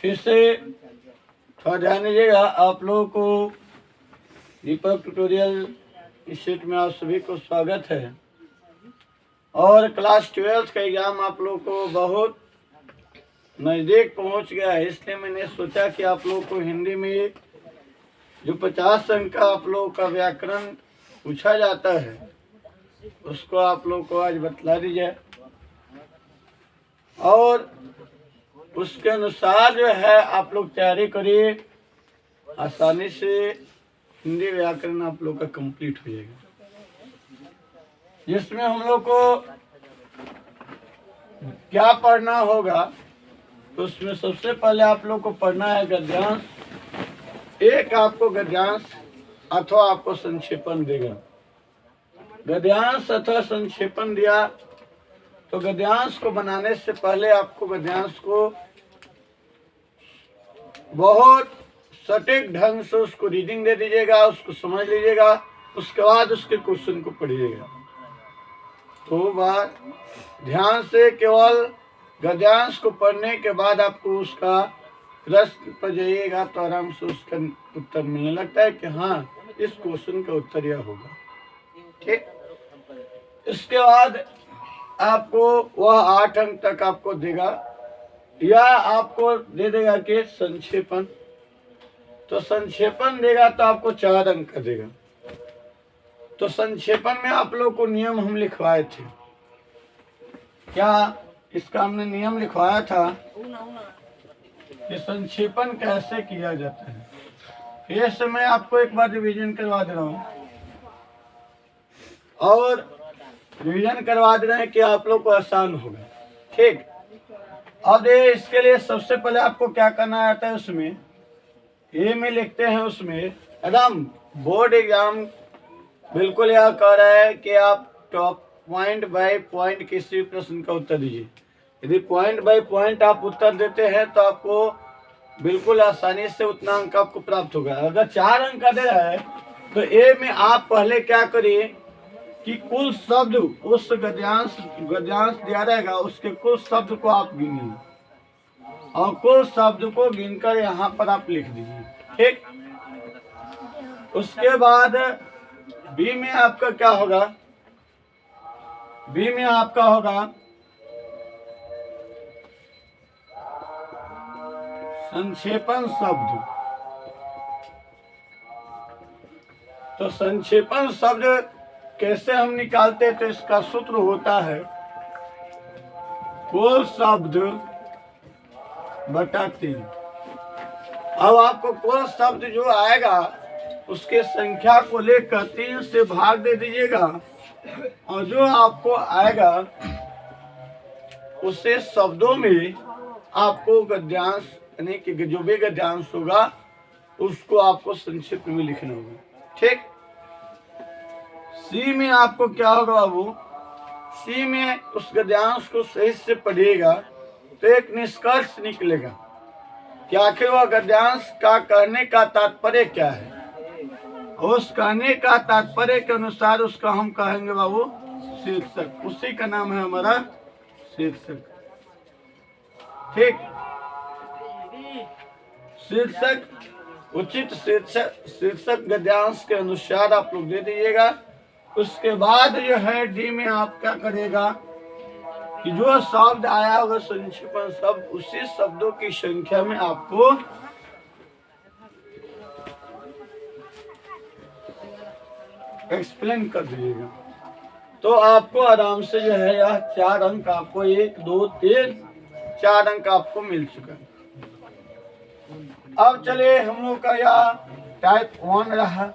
फिर से थोड़ा ध्यान दीजिएगा। आप लोगों को दीपक ट्यूटोरियल इंस्टीट्यूट में आप सभी को स्वागत है। और क्लास 12 का एग्ज़ाम आप लोगों को बहुत नज़दीक पहुंच गया है, इसलिए मैंने सोचा कि आप लोगों को हिंदी में जो 50 अंक का आप लोगों का व्याकरण पूछा जाता है उसको आप लोगों को आज बतला दीजिए, और उसके अनुसार जो है आप लोग तैयारी करिए। आसानी से हिंदी व्याकरण आप लोग का कंप्लीट हो जाएगा, जिसमें हम लोग को क्या पढ़ना होगा। तो उसमें सबसे पहले आप लोग को पढ़ना है गद्यांश। एक आपको गद्यांश अथवा आपको संक्षेपण देगा। गद्यांश अथवा संक्षेपण दिया तो गद्यांश को बनाने से पहले आपको गद्यांश को बहुत सटीक ढंग से उसको रीडिंग दे दीजिएगा, उसको समझ लीजिएगा, उसके बाद उसके क्वेश्चन को पढ़िएगा। तो बात ध्यान से केवल गद्यांश को पढ़ने के बाद आपको उसका प्रश्न पर जाइएगा तो आराम से उसका उत्तर मिलने लगता है कि हाँ इस क्वेश्चन का उत्तर यह होगा। ठीक, इसके बाद आपको वह 8 अंक तक आपको देगा, या आपको दे देगा कि संक्षेपण। तो संक्षेपण देगा तो आपको 4 अंक का देगा। तो संक्षेपण में आप लोग को नियम हम लिखवाए थे। क्या इसका हमने नियम लिखवाया था कि संक्षेपण कैसे किया जाता है। ये समय आपको एक बार रिवीजन करवा दे रहा हूँ, और रिवीजन करवा दे रहे हैं कि आप लोग को आसान होगा। ठीक, अब ये इसके लिए सबसे पहले आपको क्या करना आता है, उसमें ये में लिखते हैं, उसमें एकदम बोर्ड एग्जाम बिल्कुल यह कह रहा है कि आप टॉप पॉइंट बाय पॉइंट किसी प्रश्न का उत्तर दीजिए। यदि पॉइंट बाय पॉइंट आप उत्तर देते हैं तो आपको बिल्कुल आसानी से उतना अंक आपको प्राप्त होगा। अगर 4 अंक का दे रहा है तो ए में आप पहले क्या करिए कि कुल शब्द उस गद्यांश दिया रहेगा उसके कुल शब्द को आप गिनिए, और कुल शब्द को गिनकर यहाँ पर आप लिख दीजिए। ठीक, उसके बाद बी में आपका क्या होगा, बी में आपका होगा संक्षेपण शब्द। तो संक्षेपण शब्द कैसे हम निकालते हैं, तो इसका सूत्र होता है कुल शब्द बटा 3। अब आपको कुल शब्द जो आएगा उसके संख्या को लेकर 3 से भाग दे दीजिएगा, और जो आपको आएगा उसे शब्दों में आपको गद्यांश यानी कि जो भी गद्यांश होगा उसको आपको संक्षिप्त में लिखना होगा। ठीक, सी में आपको क्या होगा बाबू, सी में उस गद्यांश को सही से पढ़िएगा तो एक निष्कर्ष निकलेगा कि आखिर वह गद्यांश का कहने का तात्पर्य क्या है। उस कहने का तात्पर्य के अनुसार उसका हम कहेंगे बाबू शीर्षक, उसी का नाम है हमारा शीर्षक। ठीक, शीर्षक उचित शीर्षक गद्यांश के अनुसार आप लोग दे दीजिएगा। उसके बाद जो है डी में आप क्या करेगा कि जो शब्द आया होगा संक्षेपण शब्द, उसी शब्दों की संख्या में आपको एक्सप्लेन कर दीजिएगा। तो आपको आराम से जो है यह 4 अंक आपको 1 2 3 4 अंक आपको मिल चुका है। अब चलिए हम लोग का यह टाइप 1 रहा।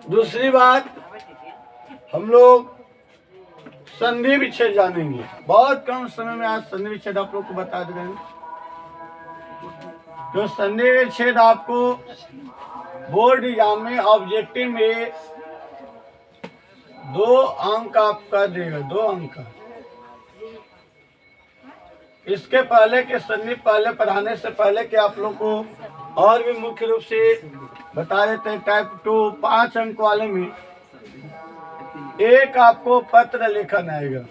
दूसरी बात हम लोग संधि विच्छेद जानेंगे। बहुत कम समय में आज संधि विच्छेद आप लोग को बता दे रहे हैं। तो संधि विच्छेद आपको बोर्ड एग्जाम में ऑब्जेक्टिव में 2 अंक आपका देगा, 2 अंक का। इसके पहले के संधि पहले पढ़ाने से पहले कि आप लोग को और भी मुख्य रूप से बता देते हैं टाइप 2 5 अंक वाले में एक आपको पत्र लेखन आएगा,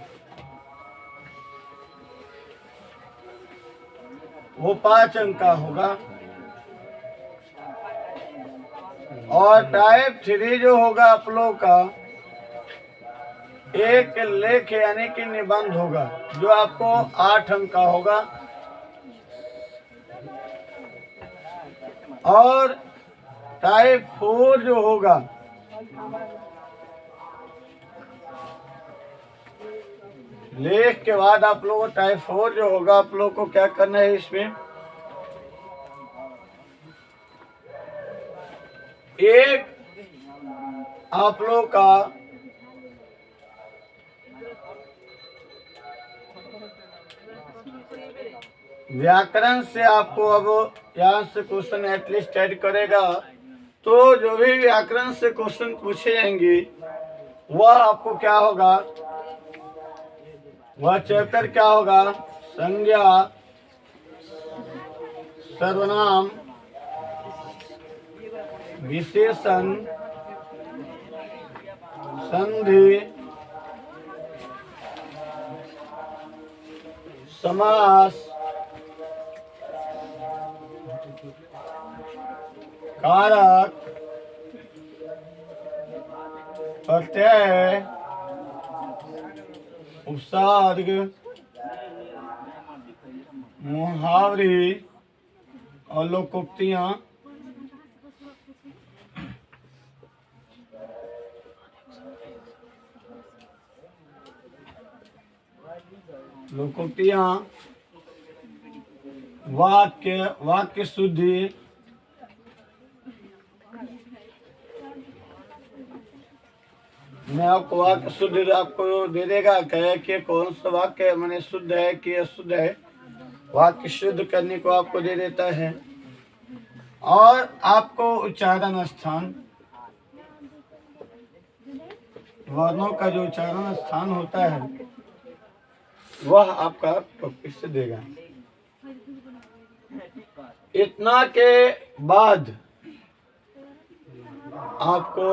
वो 5 अंक का होगा। और टाइप 3 जो होगा आप लोग का, एक लेख यानी कि निबंध होगा, जो आपको 8 अंक का होगा। और टाइप 4 जो होगा, लेख के बाद आप लोगों को टाइप 4 जो होगा, आप लोग को क्या करना है, इसमें एक आप लोग का व्याकरण से आपको अब यहाँ से क्वेश्चन एटलीस्ट ऐड करेगा, तो जो भी व्याकरण से क्वेश्चन पूछे जाएंगे वह आपको क्या होगा, वह चैप्टर क्या होगा, संज्ञा, सर्वनाम, विशेषण, संधि, समास, कारक, प्रत्यय, उपसर्ग, मुहावरे और लोकोक्तियां। लोकोक्तियां, वाक्य शुद्धि, मैं आपको वाक्य शुद्ध आपको दे देगा, कहे कि कौन सा वाक्य मैंने शुद्ध है कि अशुद्ध है, वाक्य शुद्ध करने को आपको दे देता है। और आपको उच्चारण स्थान, वर्णों का जो उच्चारण स्थान होता है वह आपका टॉपिक से देगा। इतना के बाद आपको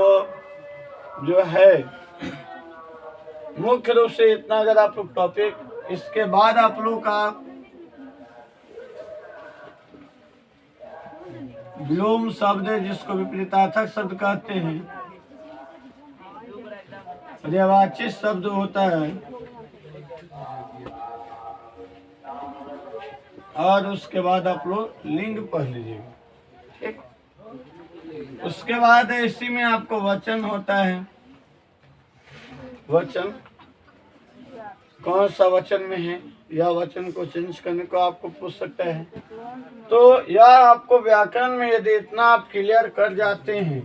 जो है मुख्य रूप से इतना, अगर आप लोग टॉपिक, इसके बाद आप लोग का व्योम शब्द, जिसको विपरीतार्थक शब्द कहते हैं, पर्यायवाची शब्द होता है, और उसके बाद आप लोग लिंग पढ़ लीजिएगा, ठीक। उसके बाद इसी में आपको वचन होता है, वचन कौन सा वचन में है, या वचन को चेंज करने को आपको पूछ सकता है। तो यह आपको व्याकरण में यदि इतना आप क्लियर कर जाते हैं,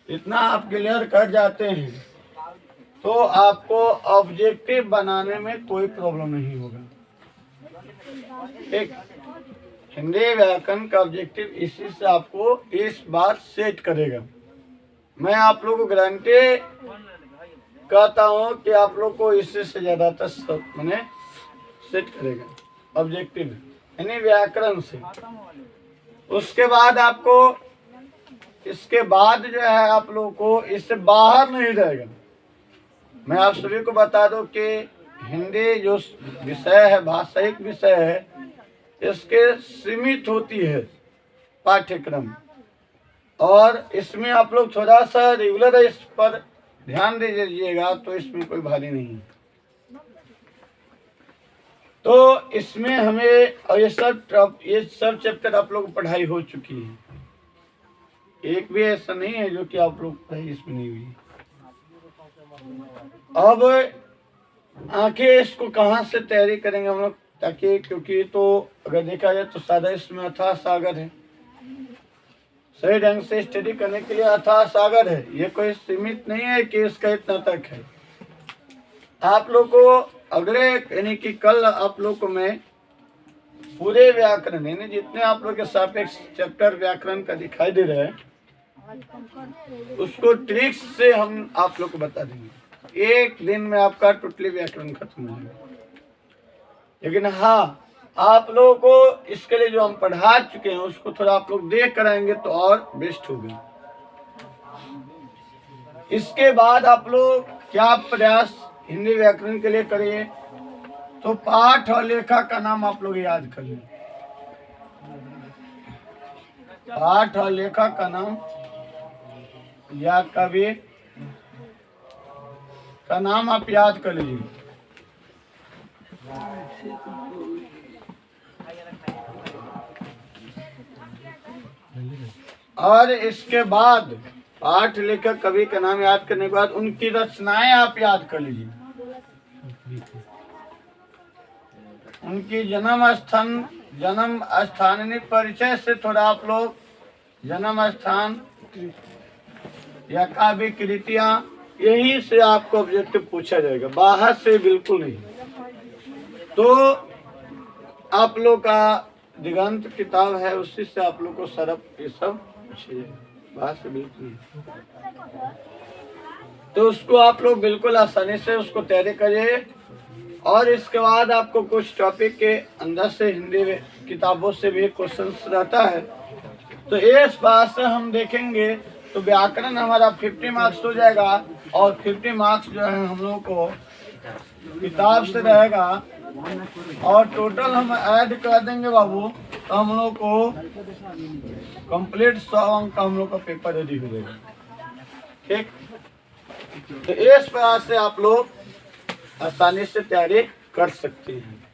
इतना आप क्लियर कर जाते हैं, तो आपको ऑब्जेक्टिव बनाने में कोई प्रॉब्लम नहीं होगा। एक हिंदी व्याकरण का ऑब्जेक्टिव इसी से आपको इस बात सेट करेगा। मैं आप लोगों को गारंटी कहता हूँ कि आप लोग को इससे ज्यादातर मैंने सेट करेगा ऑब्जेक्टिव यानी व्याकरण से। उसके बाद आपको, इसके बाद जो है आप लोगों को इससे बाहर नहीं रहेगा। मैं आप सभी को बता दूं कि हिंदी जो विषय है, भाषायिक विषय है, इसके सीमित होती है पाठ्यक्रम, और इसमें आप लोग थोड़ा सा रेगुलर इस पर ध्यान दे दीजिएगा, तो इसमें कोई भारी नहीं है। तो इसमें हमें, और ये सब चैप्टर आप लोग पढ़ाई हो चुकी है, एक भी ऐसा नहीं है जो कि आप लोग पढ़ाई इसमें नहीं हुई। अब आंखें इसको कहाँ से तैयारी करेंगे हम लोग, ताकि, क्योंकि तो अगर देखा जाए तो सादा इसमें अथाह सागर है, सही ढंग से स्टडी करने के लिए अथाह सागर है, ये कोई सीमित नहीं है कि इसका इतना तक है। आप लोग को अगले यानी कि कल आप लोग को मैं पूरे व्याकरण यानी जितने आप लोग के सापेक्ष चैप्टर व्याकरण का दिखाई दे रहा है, उसको ट्रिक्स से हम आप लोग को बता देंगे। एक दिन में आपका टोटली व्याकरण खत्म हो जाएगा। लेकिन हाँ, आप लोगों को इसके लिए जो हम पढ़ा चुके हैं उसको थोड़ा आप लोग देख कर आएंगे तो और बेस्ट होगा। इसके बाद आप लोग क्या प्रयास हिंदी व्याकरण के लिए करिए, तो पाठ और लेखा का नाम आप लोग याद कर लें। पाठ और लेखा का नाम या कवि का नाम आप याद कर लीजिए। और इसके बाद पाठ लेखक कवि का नाम याद करने के बाद उनकी रचनाएं आप याद कर लीजिए। उनकी जन्म स्थानीय परिचय से थोड़ा आप लोग जन्म स्थान या काव्य कृतियां, यही से आपको ऑब्जेक्टिव पूछा जाएगा, बाहर से बिल्कुल नहीं। तो आप लोग का दिगंत किताब है, उसी से आप लोग को सरफ ये सब पूछे जाएगा, बाहर से बिल्कुल नहीं। तो उसको आप लोग बिल्कुल आसानी से उसको तैयारी करिए। और इसके बाद आपको कुछ टॉपिक के अंदर से हिंदी किताबों से भी क्वेश्चंस रहता है, तो इस बात से हम देखेंगे तो व्याकरण हमारा 50 मार्क्स हो जाएगा। और 50 मार्क्स जो है हम लोग को किताब से रहेगा, और टोटल हम ऐड कर देंगे बाबू, तो हम लोग को कंप्लीट 100 अंक का हम लोग का पेपर रेडी हो जाएगा। ठीक, तो इस प्रकार से आप लोग आसानी से तैयारी कर सकते हैं।